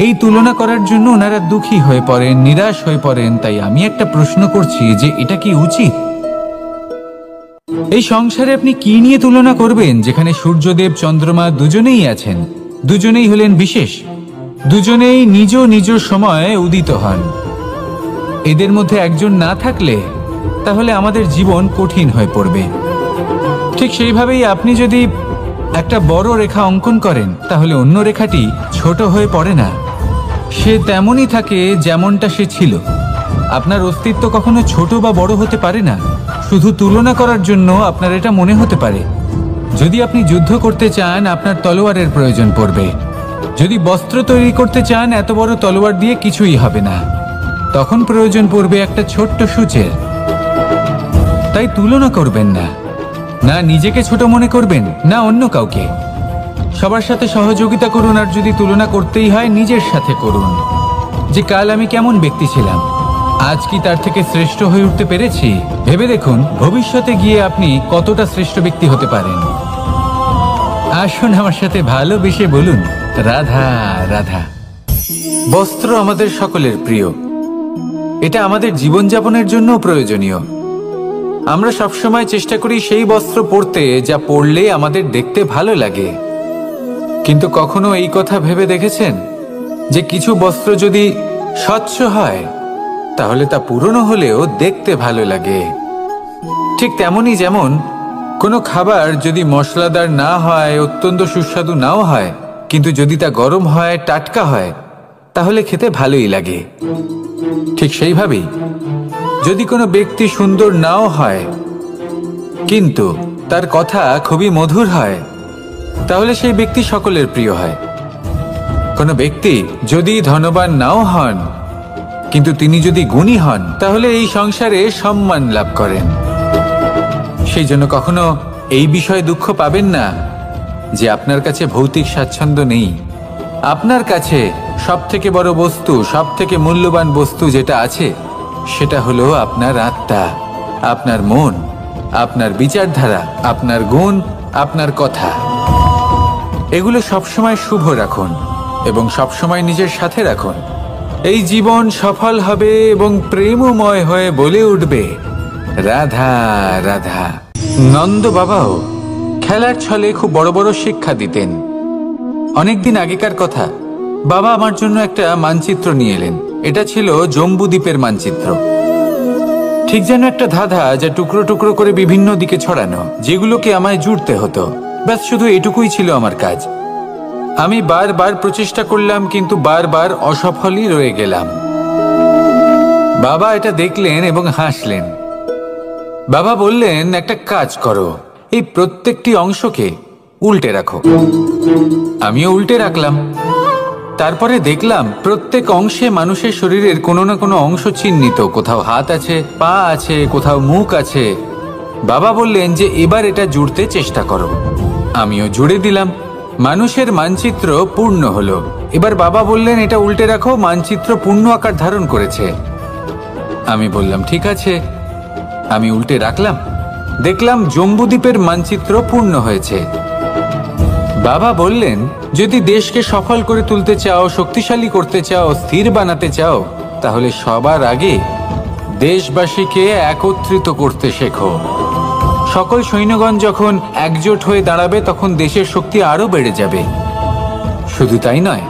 এই তুলনা করার জন্য ওনারা দুঃখী হয়ে পড়েন, নিরাশ হয়ে পড়েন। তাই আমি একটা প্রশ্ন করছি যে এটা কি উচিত? এই সংসারে আপনি কি নিয়ে তুলনা করবেন, যেখানে সূর্যদেব চন্দ্রমা দুজনেই আছেন, দুজনেই হলেন বিশেষ, দুজনেই নিজ নিজ সময়ে উদিত হন। এদের মধ্যে একজন না থাকলে তাহলে আমাদের জীবন কঠিন হয়ে পড়বে। ঠিক সেইভাবেই আপনি যদি একটা বড় রেখা অঙ্কন করেন, তাহলে অন্য রেখাটি ছোট হয়ে পড়ে না, সে তেমনই থাকে যেমনটা সে ছিল। আপনার অস্তিত্ব কখনো ছোট বা বড় হতে পারে না। শুধু তুলনা করার জন্য আপনার এটা মনে হতে পারে। যদি আপনি যুদ্ধ করতে চান, আপনার তলোয়ারের প্রয়োজন পড়বে। যদি বস্ত্র তৈরি করতে চান, এত বড় তলোয়ার দিয়ে কিছুই হবে না, তখন প্রয়োজন পড়বে একটা ছোট্ট সূচের। তাই তুলনা করবেন না, না নিজেকে ছোট মনে করবেন, না অন্য কাউকে। সবার সাথে সহযোগিতা করুন, আর যদি তুলনা করতেই হয় নিজের সাথে করুন, যে কাল আমি কেমন ব্যক্তি ছিলাম, আজ কি তার থেকে শ্রেষ্ঠ হয়ে উঠতে পেরেছি? ভেবে দেখুন ভবিষ্যতে গিয়ে আপনি কতটা শ্রেষ্ঠ ব্যক্তি হতে পারেন। আসুন আমার সাথে ভালোবেসে বলুন, রাধা রাধা। বস্ত্র আমাদের সকলের প্রিয়, এটা আমাদের জীবনযাপনের জন্য প্রয়োজনীয়। আমরা সবসময় চেষ্টা করি সেই বস্ত্র পরতে যা পরলে আমাদের দেখতে ভালো লাগে। কিন্তু কখনো এই কথা ভেবে দেখেছেন যে কিছু বস্ত্র যদি স্বচ্ছ হয় তাহলে তা পুরনো হলেও দেখতে ভালো লাগে। ঠিক তেমনই যেমন কোনো খাবার যদি মশলাদার না হয়, অত্যন্ত সুস্বাদু নাও হয়, কিন্তু যদি তা গরম হয়, টাটকা হয়, তাহলে খেতে ভালোই লাগে। ঠিক সেইভাবেই যদি কোনো ব্যক্তি সুন্দর নাও হয় কিন্তু তার কথা খুবই মধুর হয়, তাহলে সেই ব্যক্তি সকলের প্রিয় হয়। কোনো ব্যক্তি যদি ধনবান নাও হন কিন্তু তিনি যদি গুণী হন, তাহলে এই সংসারে সম্মান লাভ করেন। সেই জন্য কখনো এই বিষয়ে দুঃখ পাবেন না যে আপনার কাছে ভৌতিক স্বাচ্ছন্দ্য নেই। আপনার কাছে সব থেকে বড় বস্তু, সব থেকে মূল্যবান বস্তু যেটা আছে সেটা হলো আপনার আত্মা, আপনার মন, আপনার বিচারধারা, আপনার গুণ, আপনার কথা। এগুলো সবসময় শুভ রাখুন এবং সবসময় নিজের সাথে রাখুন। এই জীবন সফল হবে এবং প্রেমময় হয়ে বলে উঠবে রাধা রাধা। নন্দ বাবাও খেলার ছলে খুব বড় বড় শিক্ষা দিতেন। অনেকদিন আগেকার কথা, বাবা আমার জন্য একটা মানচিত্র নিয়ে এলেন। এটা ছিল জম্বুদ্বীপের মানচিত্র, ঠিক যেন একটা ধাঁধা যা টুকরো টুকরো করে বিভিন্ন দিকে ছড়ানো, যেগুলোকে আমায় জুড়তে হতো। ব্যাস শুধু এটুকুই ছিল আমার কাজ। আমি বারবার প্রচেষ্টা করলাম কিন্তু বারবার অসফলই রয়ে গেলাম। বাবা এটা দেখলেন এবং হাসলেন। বাবা বললেন, একটা কাজ করো, এই প্রত্যেকটি অংশকে উল্টে রাখো। আমিও উল্টে রাখলাম। তারপরে দেখলাম প্রত্যেক অংশে মানুষের শরীরের কোনো না কোনো অংশ চিহ্নিত। কোথাও হাত আছে, পা আছে, কোথাও মুখ আছে। বাবা বললেন যে এবার এটা জুড়তে চেষ্টা করো। আমিও জুড়ে দিলাম। মানুষের মানচিত্র পূর্ণ হলো। এবার বাবা বললেন এটা উল্টে রাখো, মানচিত্র পূর্ণ আকার ধারণ করেছে। আমি বললাম ঠিক আছে। আমি উল্টে রাখলাম, দেখলাম জম্বুদ্বীপের মানচিত্র পূর্ণ হয়েছে। বাবা বললেন, যদি দেশকে সফল করে তুলতে চাও, শক্তিশালী করতে চাও, স্থির বানাতে চাও, তাহলে সবার আগে দেশবাসীকে একত্রিত করতে শেখো। সকল সৈন্যগণ যখন একজোট হয়ে দাঁড়াবে তখন দেশের শক্তি আরো বেড়ে যাবে। শুধু তাই নয়,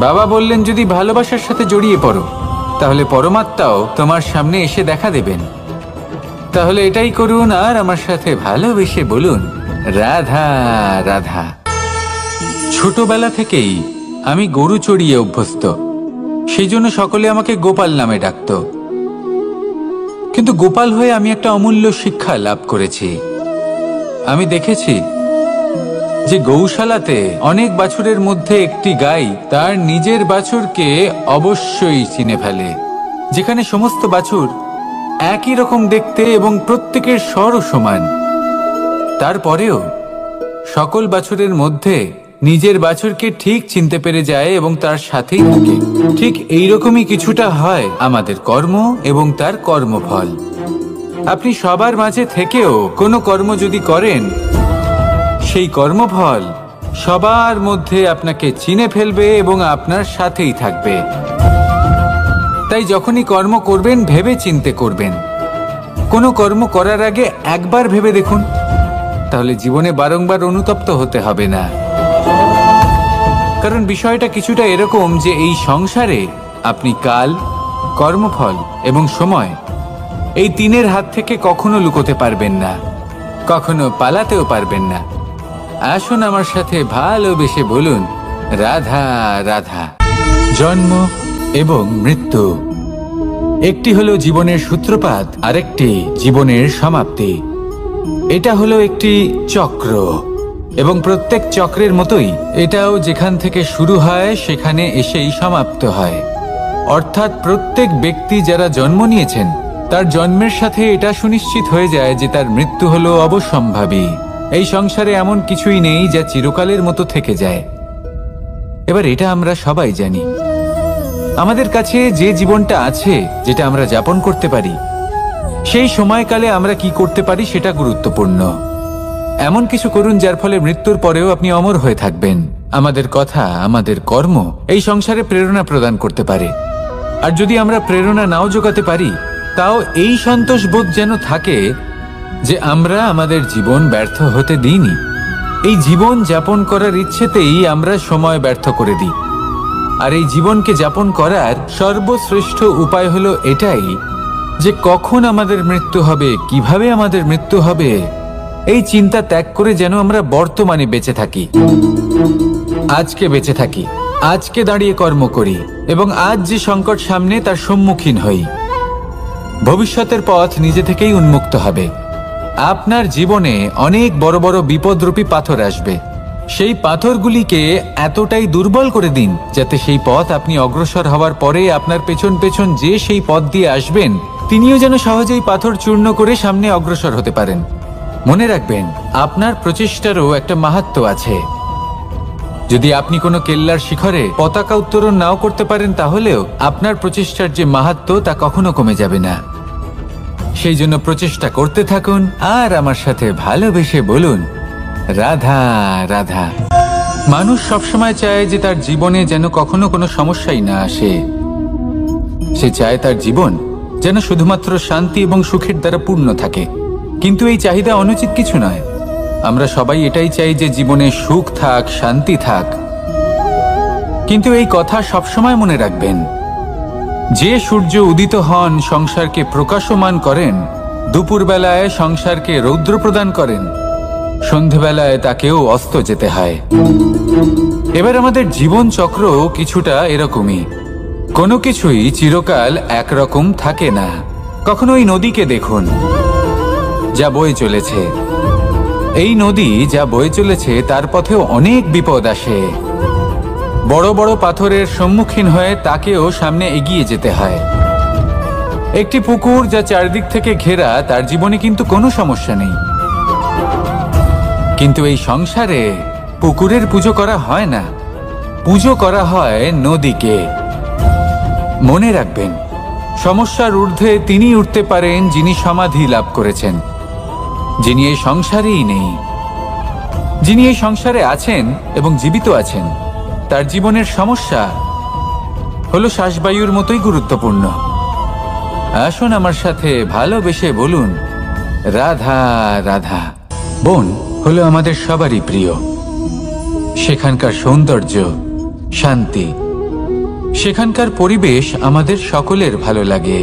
বাবা বললেন যদি ভালোবাসার সাথে জড়িয়ে পড়ো তাহলে পরমাত্মাও তোমার সামনে এসে দেখা দেবেন। তাহলে এটাই করুন আর আমার সাথে ভালোবেসে বলুন রাধা রাধা। ছোটবেলা থেকেই আমি গরু চড়িয়ে অভ্যস্ত, সেই জন্য সকলে আমাকে গোপাল নামে ডাকত। কিন্তু গোপাল হয়ে আমি একটা অমূল্য শিক্ষা লাভ করেছি। আমি দেখেছি যে গৌশালাতে অনেক বাছুরের মধ্যে একটি গাই তার নিজের বাছুরকে অবশ্যই চিনে ফেলে। যেখানে সমস্ত বাছুর একই রকম দেখতে এবং প্রত্যেকের স্বরও সমান, তারপরেও সকল বাছুরের মধ্যে নিজের বাছুরকে ঠিক চিনতে পেরে যায় এবং তার সাথেই থাকে। ঠিক এইরকমই কিছুটা হয় আমাদের কর্ম এবং তার কর্মফল। আপনি সবার মাঝে থেকেও কোনো কর্ম যদি করেন, সেই কর্মফল সবার মধ্যে আপনাকে চিনে ফেলবে এবং আপনার সাথেই থাকবে। তাই যখনই কর্ম করবেন ভেবে চিন্তে করবেন। কোনো কর্ম করার আগে একবার ভেবে দেখুন, তাহলে জীবনে বারংবার অনুতপ্ত হতে হবে না। কারণ বিষয়টা কিছুটা এরকম যে এই সংসারে আপনি কাল, কর্মফল এবং সময়, এই তিনের হাত থেকে কখনো লুকোতে পারবেন না, কখনো পালাতেও পারবেন না। আসুন আমার সাথে ভালোবেসে বলুন রাধা রাধা। জন্ম এবং মৃত্যু, একটি হলো জীবনের সূত্রপাত, আরেকটি জীবনের সমাপ্তি। এটা হলো একটি চক্র এবং প্রত্যেক চক্রের মতোই এটাও যেখান থেকে শুরু হয় সেখানে এসেই সমাপ্ত হয়। অর্থাৎ প্রত্যেক ব্যক্তি যারা জন্ম নিয়েছেন তার জন্মের সাথে এটা সুনিশ্চিত হয়ে যায় যে তার মৃত্যু হলো অবশ্যম্ভাবী। এই সংসারে এমন কিছুই নেই যা চিরকালের মতো থেকে যায়। এবার এটা আমরা সবাই জানি। আমাদের কাছে যে জীবনটা আছে, যেটা আমরা যাপন করতে পারি, সেই সময়কালে আমরা কি করতে পারি সেটা গুরুত্বপূর্ণ। এমন কিছু করুন যার ফলে মৃত্যুর পরেও আপনি অমর হয়ে থাকবেন। আমাদের কথা, আমাদের কর্ম এই সংসারে প্রেরণা প্রদান করতে পারে। আর যদি আমরা প্রেরণা নাও জোগাতে পারি, তাও এই সন্তোষ বোধ যেন থাকে যে আমরা আমাদের জীবন ব্যর্থ হতে দিইনি। এই জীবন যাপন করার ইচ্ছেতেই আমরা সময় ব্যর্থ করে দিই। আর এই জীবনকে যাপন করার সর্বশ্রেষ্ঠ উপায় হলো এটাই যে কখন আমাদের মৃত্যু হবে, কিভাবে আমাদের মৃত্যু হবে, এই চিন্তা ত্যাগ করে যেন আমরা বর্তমানে বেঁচে থাকি, আজকে বেঁচে থাকি, আজকে দাঁড়িয়ে কর্ম করি এবং আজ যে সংকট সামনে তার সম্মুখীন হই। ভবিষ্যতের পথ নিজে থেকেই উন্মুক্ত হবে। আপনার জীবনে অনেক বড় বড় বিপদরূপী পাথর আসবে। সেই পাথরগুলিকে এতটাই দুর্বল করে দিন যাতে সেই পথ আপনি অগ্রসর হওয়ার পরে আপনার পেছন পেছন যে সেই পথ দিয়ে আসবেন তিনিও যেন সহজেই পাথর চূর্ণ করে সামনে অগ্রসর হতে পারেন। মনে রাখবেন, আপনার প্রচেষ্টারও একটা মাহাত্ম্য আছে। যদি আপনি কোনো কেল্লার শিখরে পতাকা উত্তোলন নাও করতে পারেন, তাহলেও আপনার প্রচেষ্টার যে মাহাত্ম্য তা কখনো কমে যাবে না। সেই জন্য প্রচেষ্টা করতে থাকুন আর আমার সাথে ভালোবেসে বলুন, রাধা রাধা। মানুষ সবসময় চায় যে তার জীবনে যেন কখনো কোনো সমস্যাই না আসে। সে চায় তার জীবন যেন শুধুমাত্র শান্তি এবং সুখের দ্বারা পূর্ণ থাকে। কিন্তু এই চাহিদা অনুচিত কিছু নয়। আমরা সবাই এটাই চাই যে জীবনে সুখ থাক, শান্তি থাক। কিন্তু এই কথা সবসময় মনে রাখবেন, যে সূর্য উদিত হন সংসারকে প্রকাশমান করেন, দুপুরবেলায় সংসারকে রৌদ্র প্রদান করেন, সন্ধেবেলায় তাকেও অস্ত যেতে হয়। এবার আমাদের জীবন চক্র কিছুটা এরকমই। কোনো কিছুই চিরকাল একরকম থাকে না। কখনো এই নদীকে দেখুন যা বয়ে চলেছে। এই নদী যা বয়ে চলেছে তার পথেও অনেক বিপদ আসে। বড় বড় পাথরের সম্মুখীন হয়ে তাকেও সামনে এগিয়ে যেতে হয়। একটি পুকুর যা চারদিক থেকে ঘেরা, তার জীবনে কিন্তু কোনো সমস্যা নেই। কিন্তু এই সংসারে পুকুরের পুজো করা হয় না, পুজো করা হয় নদীকে। মনে রাখবেন, সমস্যার ঊর্ধ্বে তিনি উঠতে পারেন যিনি সমাধি লাভ করেছেন, যিনি এই সংসারেই নেই। যিনি এই সংসারে আছেন এবং জীবিত আছেন, তার জীবনের সমস্যা হলো শ্বাসবায়ুর মতোই গুরুত্বপূর্ণ। আসুন আমার সাথে ভালোবেসে বলুন, রাধা রাধা। বন হলো আমাদের সবারই প্রিয়। সেখানকার সৌন্দর্য, শান্তি, সেখানকার পরিবেশ আমাদের সকলের ভালো লাগে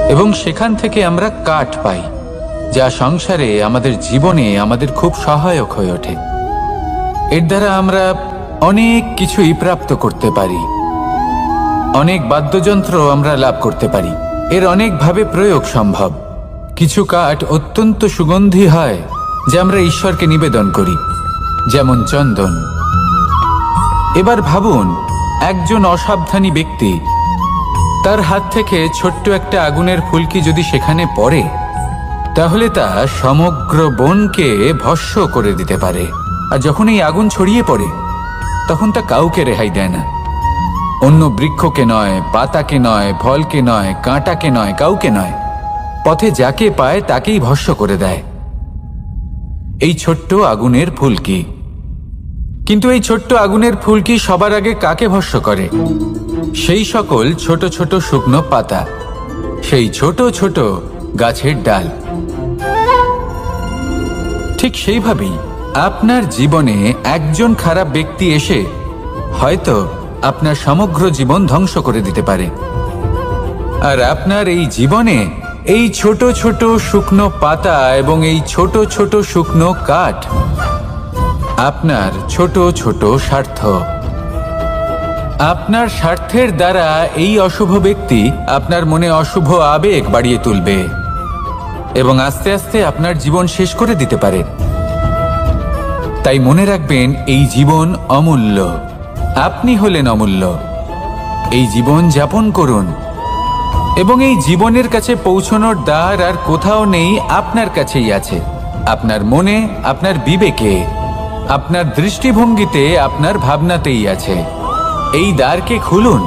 এবং সেখান থেকে আমরা কাঠ পাই, যা সংসারে আমাদের জীবনে আমাদের খুব সহায়ক হয়ে ওঠে। এর দ্বারা আমরা অনেক কিছুই প্রাপ্ত করতে পারি। অনেক বাদ্যযন্ত্র আমরা লাভ করতে পারি। এর অনেকভাবে প্রয়োগ সম্ভব। কিছু কাঠ অত্যন্ত সুগন্ধি হয় যা আমরা ঈশ্বরকে নিবেদন করি, যেমন চন্দন। এবার ভাবুন, একজন অসাবধানী ব্যক্তি তার হাত থেকে ছোট্ট একটা আগুনের ফুলকি যদি সেখানে পড়ে, তাহলে তা সমগ্র বনকে ভস্ম করে দিতে পারে। আর যখন এই আগুন ছড়িয়ে পড়ে, তখন তা কাউকে রেহাই দেয় না। অন্য বৃক্ষকে নয়, পাতাকে নয়, ফলকে নয়, কাঁটাকে নয়, কাউকে নয়, পথে যাকে পায় তাকেই ভস্ম করে দেয়। এই ছোট্ট আগুনের ফুলকি। কিন্তু এই ছোট্ট আগুনের ফুলকি সবার আগে কাকে ভস্ম করে? সেই সকল ছোট ছোট শুকনো পাতা, সেই ছোট ছোট গাছের ডাল। ঠিক সেইভাবেই আপনার জীবনে একজন খারাপ ব্যক্তি এসে হয়তো আপনার সমগ্র জীবন ধ্বংস করে দিতে পারে। আর আপনার এই জীবনে এই ছোট ছোট শুকনো পাতা এবং এই ছোট ছোট শুকনো কাঠ আপনার ছোট ছোট স্বার্থ। আপনার স্বার্থের দ্বারা এই অশুভ ব্যক্তি আপনার মনে অশুভ আবেগ বাড়িয়ে তুলবে এবং আস্তে আস্তে আপনার জীবন শেষ করে দিতে পারে। তাই মনে রাখবেন, এই জীবন অমূল্য। আপনি হলেন অমূল্য। এই জীবন যাপন করুন এবং এই জীবনের কাছে পৌঁছানোর দ্বার আর কোথাও নেই, আপনার কাছেই আছে। আপনার মনে, আপনার বিবেকে, আপনার দৃষ্টিভঙ্গিতে, আপনার ভাবনাতেই আছে। এই দ্বারকে খুলুন,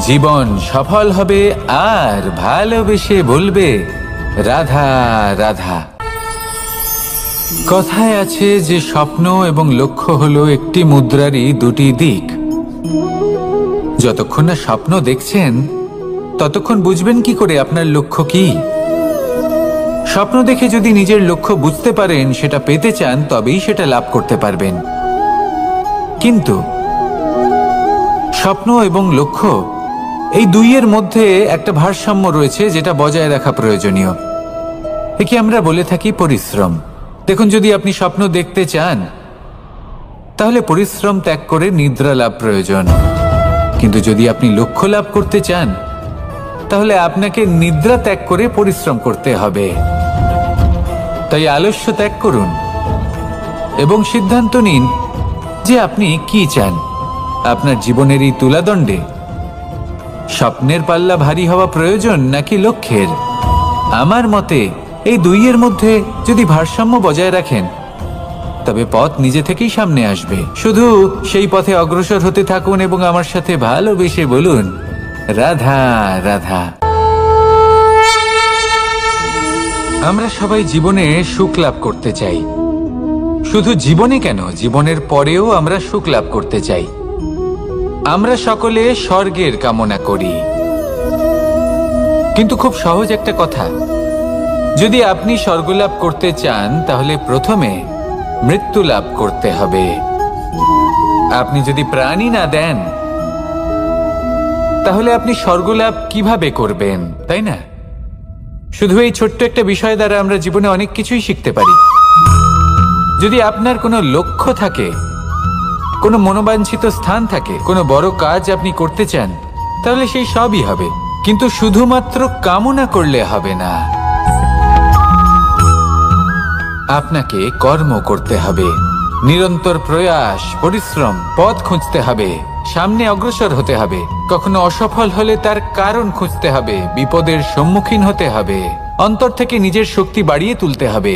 জীবন সফল হবে আর ভালোবেসে বলবে, রাধা রাধা। কথায় আছে যে স্বপ্ন এবং লক্ষ্য হলো একটি মুদ্রারই দুটি দিক। যতক্ষণ না স্বপ্ন দেখছেন ততক্ষণ বুঝবেন কি করে আপনার লক্ষ্য কি? স্বপ্ন দেখে যদি নিজের লক্ষ্য বুঝতে পারেন, সেটা পেতে চান, তবেই সেটা লাভ করতে পারবেন। কিন্তু স্বপ্ন এবং লক্ষ্য এই দুইয়ের মধ্যে একটা ভারসাম্য রয়েছে যেটা বজায় রাখা প্রয়োজনীয়। একে আমরা বলে থাকি পরিশ্রম। দেখুন, যদি আপনি স্বপ্ন দেখতে চান তাহলে পরিশ্রম ত্যাগ করে নিদ্রা লাভ প্রয়োজন, কিন্তু যদি আপনি লক্ষ্য লাভ করতে চান তাহলে আপনাকে নিদ্রা ত্যাগ করে পরিশ্রম করতে হবে। তাই আলস্য ত্যাগ করুন এবং সিদ্ধান্ত নিন যে আপনি কি চান। আপনার জীবনের এই তুলাদণ্ডে স্বপ্নের পাল্লা ভারী হওয়া প্রয়োজন নাকি লক্ষ্যের? আমার মতে এই দুইয়ের মধ্যে যদি ভারসাম্য বজায় রাখেন তবে পথ নিজে থেকেই সামনে আসবে। শুধু সেই পথে অগ্রসর হতে থাকুন এবং আমার সাথে ভালোবেসে বলুন, রাধা রাধা। আমরা সবাই জীবনে সুখ লাভ করতে চাই। শুধু জীবনে কেন, জীবনের পরেও আমরা সুখ লাভ করতে চাই। আমরা সকলে স্বর্গের কামনা করি। কিন্তু খুব সহজ একটা কথা, যদি আপনি স্বর্গ লাভ করতে চান তাহলে প্রথমে মৃত্যু লাভ করতে হবে। আপনি যদি প্রাণই না দেন তাহলে আপনি স্বর্গ লাভ কিভাবে করবেন, তাই না? শুধু এই ছোট্ট একটা বিষয় দ্বারা আমরা জীবনে অনেক কিছুই শিখতে পারি। যদি আপনার কোনো লক্ষ্য থাকে, কোনো মনোবাঞ্ছিত স্থান থাকে, কোনো বড় কাজ আপনি করতে চান, তাহলে সেই সবই হবে। কিন্তু শুধুমাত্র কামনা করলে হবে না, আপনাকে কর্ম করতে হবে, নিরন্তর প্রয়াস, পরিশ্রম, পথ খুঁজতে হবে, সামনে অগ্রসর হতে হবে। কখনো অসফল হলে তার কারণ খুঁজতে হবে, বিপদের সম্মুখীন হতে হবে, অন্তর থেকে নিজের শক্তি বাড়িয়ে তুলতে হবে।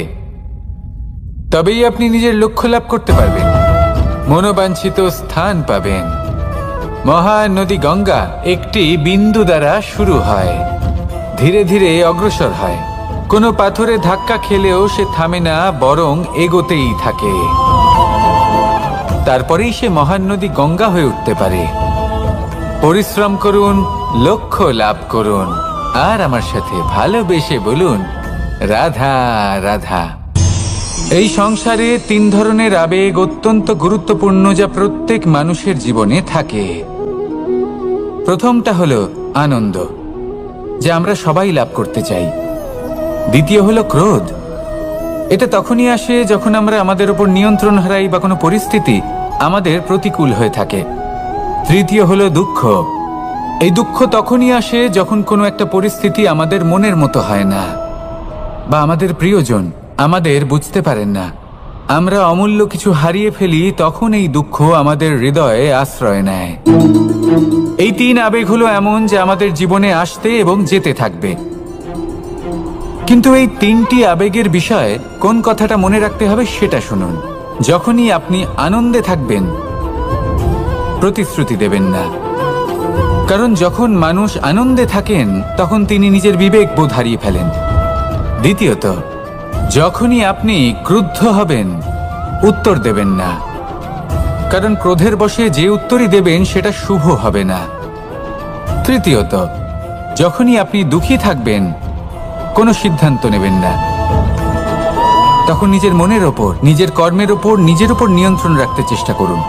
তবেই আপনি নিজের লক্ষ্য লাভ করতে পারবেন, মনোবাঞ্ছিত স্থান পাবেন। মহান নদী গঙ্গা একটি বিন্দু দ্বারা শুরু হয়, ধীরে ধীরে অগ্রসর হয়। কোনো পাথরে ধাক্কা খেলেও সে থামে না, বরং এগোতেই থাকে। তারপরেই সে মহান নদী গঙ্গা হয়ে উঠতে পারে। পরিশ্রম করুন, লক্ষ্য লাভ করুন, আর আমার সাথে ভালোবেসে বলুন, রাধা রাধা। এই সংসারে তিন ধরনের আবেগ অত্যন্ত গুরুত্বপূর্ণ, যা প্রত্যেক মানুষের জীবনে থাকে। প্রথমটা হলো আনন্দ, যা আমরা সবাই লাভ করতে চাই। দ্বিতীয় হলো ক্রোধ। এটা তখনই আসে যখন আমরা আমাদের উপর নিয়ন্ত্রণ হারাই বা কোনো পরিস্থিতি আমাদের প্রতিকূল হয়ে থাকে। তৃতীয় হলো দুঃখ। এই দুঃখ তখনই আসে যখন কোনো একটা পরিস্থিতি আমাদের মনের মতো হয় না, বা আমাদের প্রিয়জন আমাদের বুঝতে পারেন না, আমরা অমূল্য কিছু হারিয়ে ফেলি। তখন এই দুঃখ আমাদের হৃদয়ে আশ্রয় নেয়। এই তিন আবেগ হলো এমন যে আমাদের জীবনে আসতে এবং যেতে থাকবে। কিন্তু এই তিনটি আবেগের বিষয়ে কোন কথাটা মনে রাখতে হবে সেটা শুনুন। যখনই আপনি আনন্দে থাকবেন, প্রতিশ্রুতি দেবেন না, কারণ যখন মানুষ আনন্দে থাকেন তখন তিনি নিজের বিবেক বোধ হারিয়ে ফেলেন। দ্বিতীয়ত, যখনই আপনি ক্রুদ্ধ হবেন, উত্তর দেবেন না, কারণ ক্রোধের বশে যে উত্তরই দেবেন সেটা শুভ হবে না। তৃতীয়ত, যখনই আপনি দুঃখী থাকবেন, কোনো সিদ্ধান্ত নেবেন না, তখন নিজের মনের ওপর, নিজের কর্মের ওপর, নিজের উপর নিয়ন্ত্রণ রাখতে চেষ্টা করুন।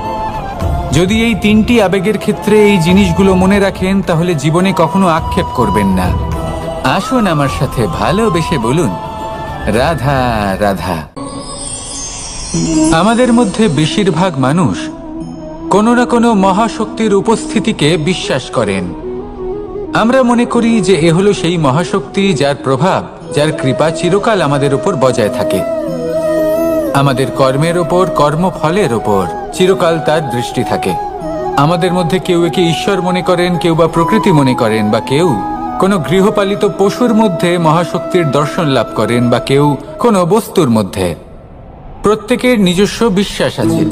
যদি এই তিনটি আবেগের ক্ষেত্রে এই জিনিসগুলো মনে রাখেন তাহলে জীবনে কখনো আক্ষেপ করবেন না। আসুন আমার সাথে ভালোবেসে বলুন, রাধা রাধা। আমাদের মধ্যে বেশিরভাগ মানুষ কোনো না কোনো মহাশক্তির উপস্থিতিকে বিশ্বাস করেন। আমরা মনে করি যে এ হলো সেই মহাশক্তি যার প্রভাব, যার কৃপা চিরকাল আমাদের উপর বজায় থাকে। আমাদের কর্মের ওপর, কর্মফলের ওপর চিরকাল তার দৃষ্টি থাকে। আমাদের মধ্যে কেউ একে ঈশ্বর মনে করেন, কেউ বা প্রকৃতি মনে করেন, বা কেউ কোনো গৃহপালিত পশুর মধ্যে মহাশক্তির দর্শন লাভ করেন, বা কেউ কোনো বস্তুর মধ্যে। প্রত্যেকের নিজস্ব বিশ্বাস আছে,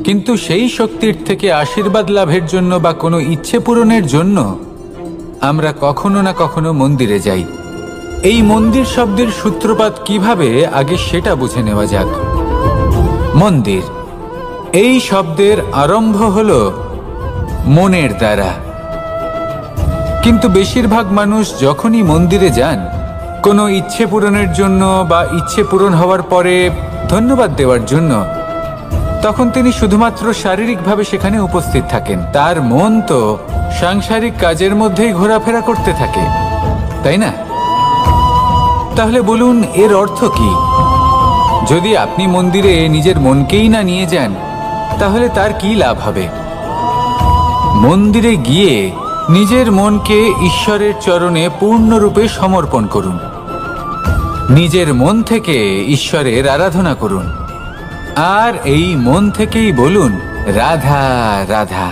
কিন্তু সেই শক্তির থেকে আশীর্বাদ লাভের জন্য বা কোনো ইচ্ছে পূরণের জন্য আমরা কখনো না কখনো মন্দিরে যাই। এই মন্দির শব্দের সূত্রপাত কিভাবে, আগে সেটা বুঝে নেওয়া যাক। মন্দির এই শব্দের আরম্ভ হলো মনের দ্বারা, কিন্তু বেশিরভাগ মানুষ যখনই মন্দিরে যান কোনো ইচ্ছে পূরণের জন্য বা ইচ্ছে পূরণ হওয়ার পরে ধন্যবাদ দেওয়ার জন্য, তখন তিনি শুধুমাত্র শারীরিকভাবে সেখানে উপস্থিত থাকেন, তার মন তো সাংসারিক কাজের মধ্যেই ঘোরাফেরা করতে থাকে, তাই না? তাহলে বলুন, এর অর্থ কি? যদি আপনি মন্দিরে নিজের মনকেই না নিয়ে যান, তাহলে তার কি লাভ হবে? মন্দিরে গিয়ে নিজের মনকে ঈশ্বরের চরণে পূর্ণরূপে সমর্পণ করুন। নিজের মন থেকে ঈশ্বরের আরাধনা করুন, আর এই মন থেকেই বলুন, রাধা রাধা।